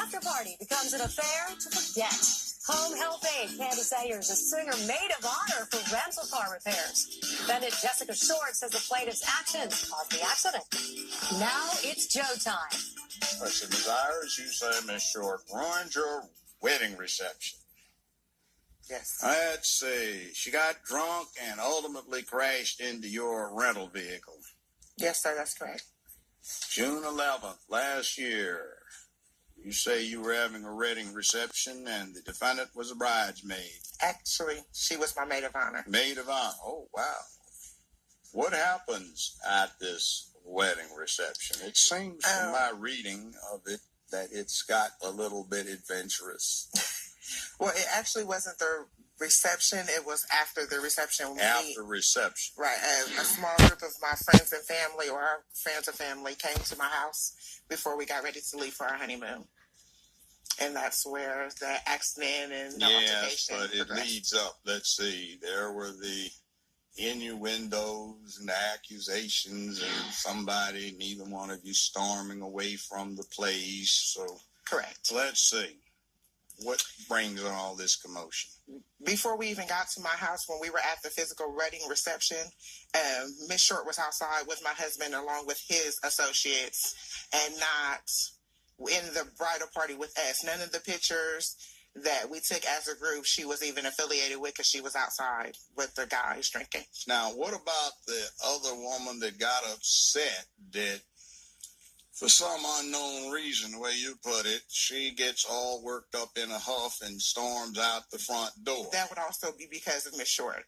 after party becomes an affair to forget. Home Health Aide Candy Sayers, a singer maid of honor for rental car repairs. Defendant Jessica Short says the plaintiff's actions caused the accident. Now it's Joe time. Let's see, Ms. Ayers, you say Miss Short ruined your wedding reception. Yes. Let's see. She got drunk and ultimately crashed into your rental vehicle. Yes, sir, that's correct. June 11th, last year, you say you were having a wedding reception and the defendant was a bridesmaid. Actually, she was my maid of honor. Maid of honor. Oh, wow. What happens at this wedding reception? It seems from my reading of it that it's got a little bit adventurous. Well, it actually wasn't the reception. It was after the reception. After reception. Right. A small group of my friends and family, or our friends and family, came to my house before we got ready to leave for our honeymoon. And that's where the accident and the altercation but it progressed. leads up. Let's see. There were the innuendos and the accusations and somebody, neither one of you storming away from the place. So Correct. let's see. What brings on all this commotion? Before we even got to my house, when we were at the physical wedding reception, Miss Short was outside with my husband along with his associates and not in the bridal party with us. None of the pictures that we took as a group she was even affiliated with, because she was outside with the guys drinking. Now, what about the other woman that got upset that for some unknown reason, the way you put it, she gets all worked up in a huff and storms out the front door? That would also be because of Miss Short.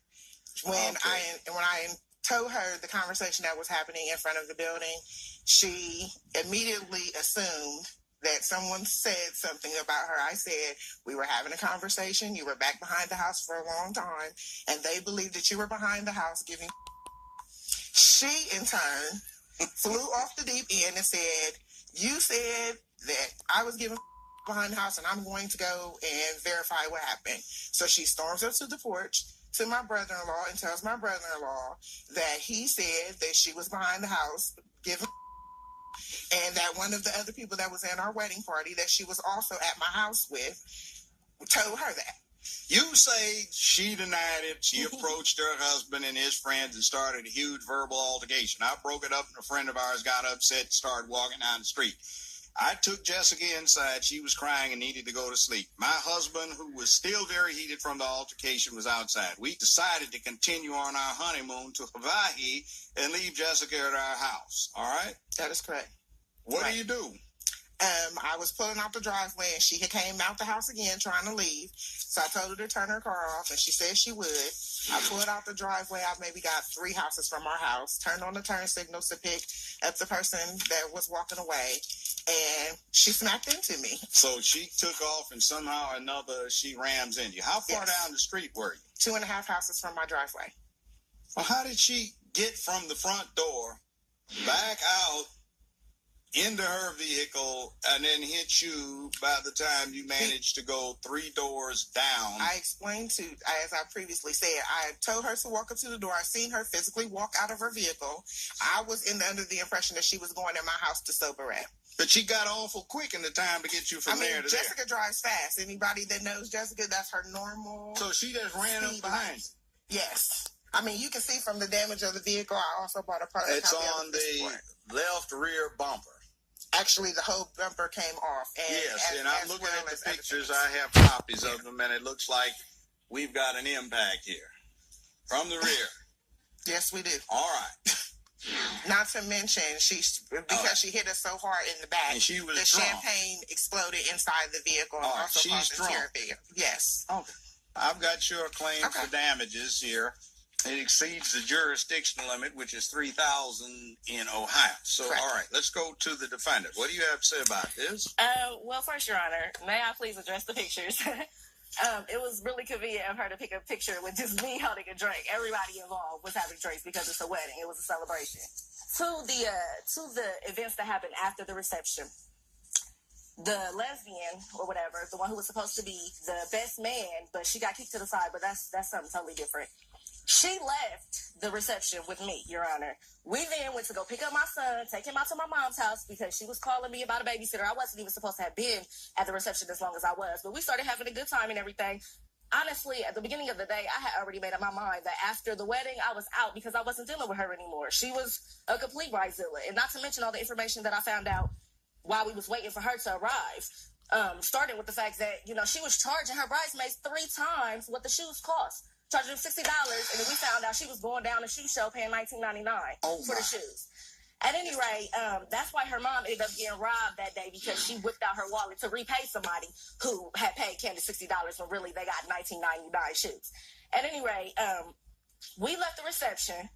When I told her the conversation that was happening in front of the building, she immediately assumed that someone said something about her. I said, we were having a conversation. You were back behind the house for a long time, and they believed that you were behind the house giving. She, in turn, flew off the deep end and said, you said that I was giving behind the house, and I'm going to go and verify what happened. So she storms up to the porch to my brother-in-law and tells my brother-in-law that he said that she was behind the house giving, and that one of the other people that was in our wedding party that she was also at my house with told her that. You say she denied it. She approached her husband and his friends and started a huge verbal altercation. I broke it up, and a friend of ours got upset and started walking down the street. I took Jessica inside. She was crying and needed to go to sleep. My husband, who was still very heated from the altercation, was outside. We decided to continue on our honeymoon to Hawaii and leave Jessica at our house. All right? That is correct. What do you do? I was pulling out the driveway, and she had came out the house again trying to leave. So I told her to turn her car off, and she said she would. I pulled out the driveway. I maybe got 3 houses from our house, turned on the turn signals to pick up the person that was walking away, and she smacked into me. So she took off, and somehow or another she rams into you. How far down the street were you? 2.5 houses from my driveway. Well, how did she get from the front door back out into her vehicle and then hit you by the time you managed to go 3 doors down? I explained as I previously said, I told her to walk up to the door. I seen her physically walk out of her vehicle. I was under the impression that she was going in my house to sober up. But she got awful quick in the time to get you from there to Jessica there. drives fast. Anybody that knows Jessica, that's her normal. So she just ran up behind you? Yes. I mean, you can see from the damage of the vehicle. I also bought a product. It's on the left rear bumper. Actually, the whole bumper came off. And I'm looking at the pictures. I have copies of them, and it looks like we've got an impact here from the rear. Yes, we do. All right. Not to mention, she hit us so hard in the back, and she was the drunk. Champagne exploded inside the vehicle. And also she's drunk. Yes. Okay. I've got your claim for damages here. It exceeds the jurisdictional limit, which is $3,000 in Ohio. So, Correct. All right, let's go to the defendant. What do you have to say about this? Well, first, Your Honor, may I please address the pictures? It was really convenient of her to pick a picture with just me holding a drink. Everybody involved was having drinks because it's a wedding. It was a celebration. To the events that happened after the reception, the lesbian or whatever, the one who was supposed to be the best man, but she got kicked to the side. But that's something totally different. She left the reception with me, Your Honor. We then went to go pick up my son, take him out to my mom's house because she was calling me about a babysitter. I wasn't even supposed to have been at the reception as long as I was, but we started having a good time and everything. Honestly, at the beginning of the day, I had already made up my mind that after the wedding, I was out because I wasn't dealing with her anymore. She was a complete bridezilla. And not to mention all the information that I found out while we was waiting for her to arrive. Starting with the fact that, she was charging her bridesmaids 3 times what the shoes cost. Charging them $60, and then we found out she was going down a shoe show paying $19.99 for the shoes. At any rate, that's why her mom ended up getting robbed that day because she whipped out her wallet to repay somebody who had paid Candace $60 when really they got $19.99 shoes. At any rate, we left the reception.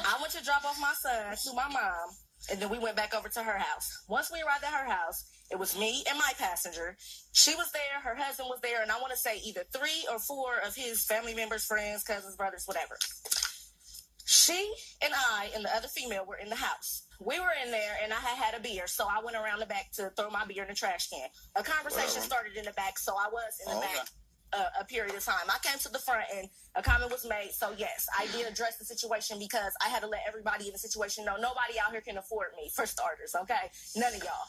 I went to drop off my son to my mom, and then we went back over to her house. Once we arrived at her house, it was me and my passenger. She was there, her husband was there, and I want to say either 3 or 4 of his family members, friends, cousins, brothers, whatever. She and I and the other female were in the house. We were in there, and I had a beer, so I went around the back to throw my beer in the trash can. A conversation started in the back, so I was in the back a period of time. I came to the front, and a comment was made, so yes, I did address the situation because I had to let everybody in the situation know nobody out here can afford me, for starters, okay? None of y'all.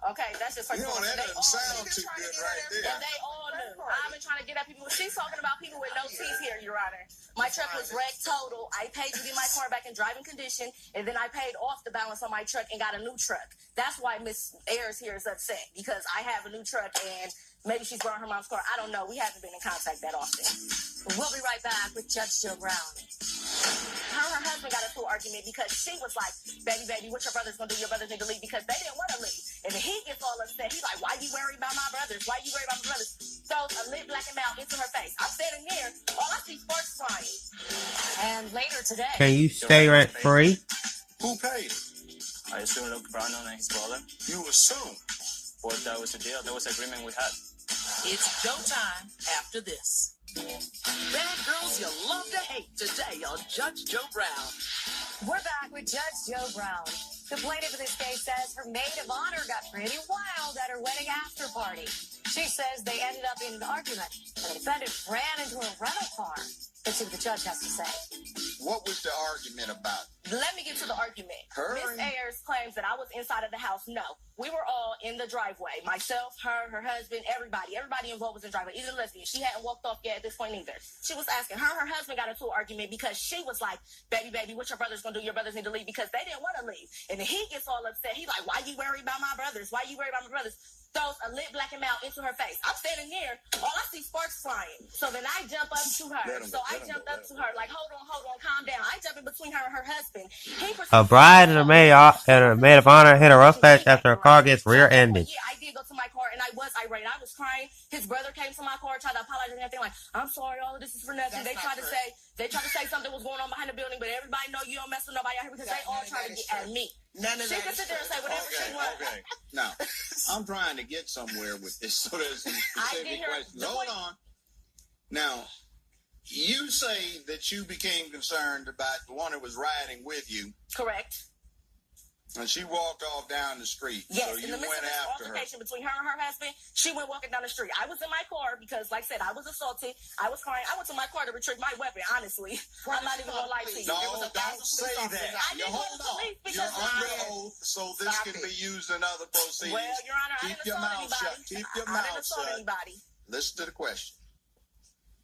Okay? That's just first of all. That doesn't sound too good right there. And they all knew. I've been trying to get at people. She's talking about people with no teeth here, Your Honor. My truck was wrecked total. I paid to get my car back in driving condition, and then I paid off the balance on my truck and got a new truck. That's why Miss Ayers here is upset, because I have a new truck, and maybe she's borrowing her mom's car. I don't know. We haven't been in contact that often. We'll be right back with Judge Joe Brown. Her and her husband got into an argument because she was like, baby, what your brother's going to do? Your brothers need to leave because they didn't want to leave. And then he gets all upset. He's like, why you worried about my brothers? Why you worried about my brothers? Throws a lit black and out into her face. I'm standing there. All I see sparks flying. And later today. Can you stay rent free? Who paid? I assume Luke Brannon and his brother. You assume. But that was the deal. That was the agreement we had. It's showtime after this. Bad girls you love to hate today on Judge Joe Brown. We're back with Judge Joe Brown. The plaintiff in this case says her maid of honor got pretty wild at her wedding after party. She says they ended up in an argument and the defendant ran into a rental car. Let's see what the judge has to say. What was the argument about? Let me get to the argument. Miss Ayers claims that I was inside of the house. No, we were all in the driveway. Myself, her husband, everybody involved was in the driveway. Even lesbian. She hadn't walked off yet at this point either. She was asking her husband got into an argument because she was like, baby, what your brother's gonna do? Your brothers need to leave because they didn't want to leave. And then he gets all upset. He's like, why you worried about my brothers? Why you worried about my brothers? Throws a lit black and out into her face. I'm standing here. All I see sparks flying. So then I jump up to her. I jumped up to her like, hold on, calm down. I jump in between her and her husband. A bride and a maid of honor hit a rough patch after a car gets rear-ended. Yeah, I did go to my car and I was irate. I was crying. His brother came to my car, tried to apologize and everything. Like, I'm sorry, all of this is for nothing. They tried to say something was going on behind the building, but everybody know you don't mess with nobody out here because they all trying to get at me. None of she can sit there and say whatever she wants. Okay. Now, I'm trying to get somewhere with this, so there's some specific questions. Hold on. Now, you say that you became concerned about the one that was riding with you. Correct. And she walked off down the street. Yes, so in you the midst went of this after her. altercation between her and her husband, she went walking down the street. I was in my car because, like I said, I was assaulted. I was crying. I went to my car to retrieve my weapon, honestly. I'm not even going to lie to you. No, don't say that. I didn't go to the police because you're under oath, so this can be used in other proceedings. Well, Your Honor, I didn't assault anybody. Keep your mouth shut. Anybody. Listen to the question.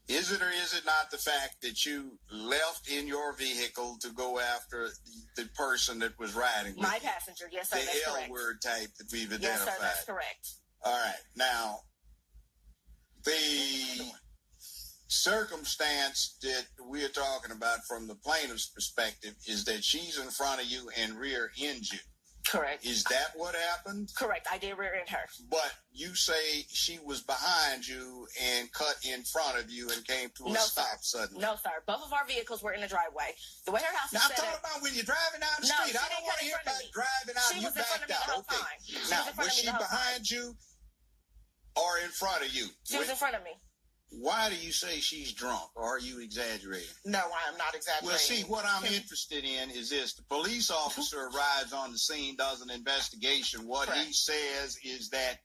Is it or is it not the fact that you left in your vehicle to go after the person that was riding with my you? passenger? Yes, sir. That's correct. The L-word type that we've identified. Yes, sir. That's correct. All right. Now, the circumstance that we're talking about from the plaintiff's perspective is that she's in front of you and rear-ends you. Correct. Is that what happened? Correct. I did rear-end her. But you say she was behind you and cut in front of you and came to a stop suddenly. No, sir. Both of our vehicles were in the driveway. The way her house was set up. Now, I'm talking about when you're driving down the street. I don't want to hear about driving out and you backed out. Okay. Now, was she behind you or in front of you? She was in front of me. Why do you say she's drunk? Or are you exaggerating? No, I am not exaggerating. Well, see, what I'm interested in is this. The police officer arrives on the scene, does an investigation. What he says is that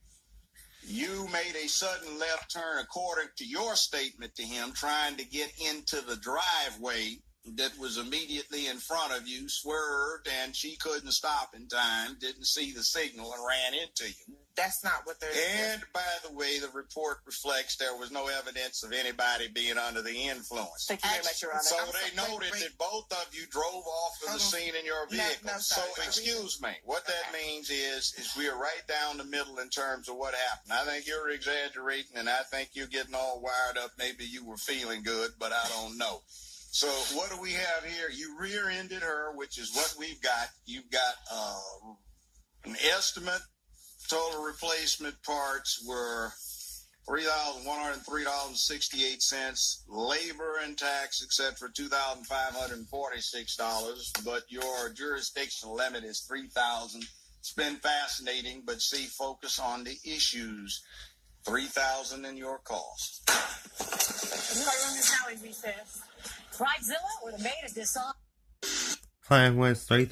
You made a sudden left turn, according to your statement to him, trying to get into the driveway that was immediately in front of you, swerved, and she couldn't stop in time, didn't see the signal, and ran into you. That's not what they're And by the way, the report reflects there was no evidence of anybody being under the influence. Thank you very much, Your Honor. So they noted that both of you drove off of the scene in your vehicle. No, so sorry. excuse me. What that means is we are right down the middle in terms of what happened. I think you're exaggerating, and I think you're getting all wired up. Maybe you were feeling good, but I don't know. So what do we have here? You rear-ended her, which is what we've got. You've got an estimate. Total replacement parts were $3,103.68. Labor and tax, etc., $2,546. But your jurisdictional limit is $3,000. It's been fascinating, but see, focus on the issues. $3,000 in your cost. Courtroom is now in recess. Bridezilla or the maid of dishonor. Claim wins $3,000.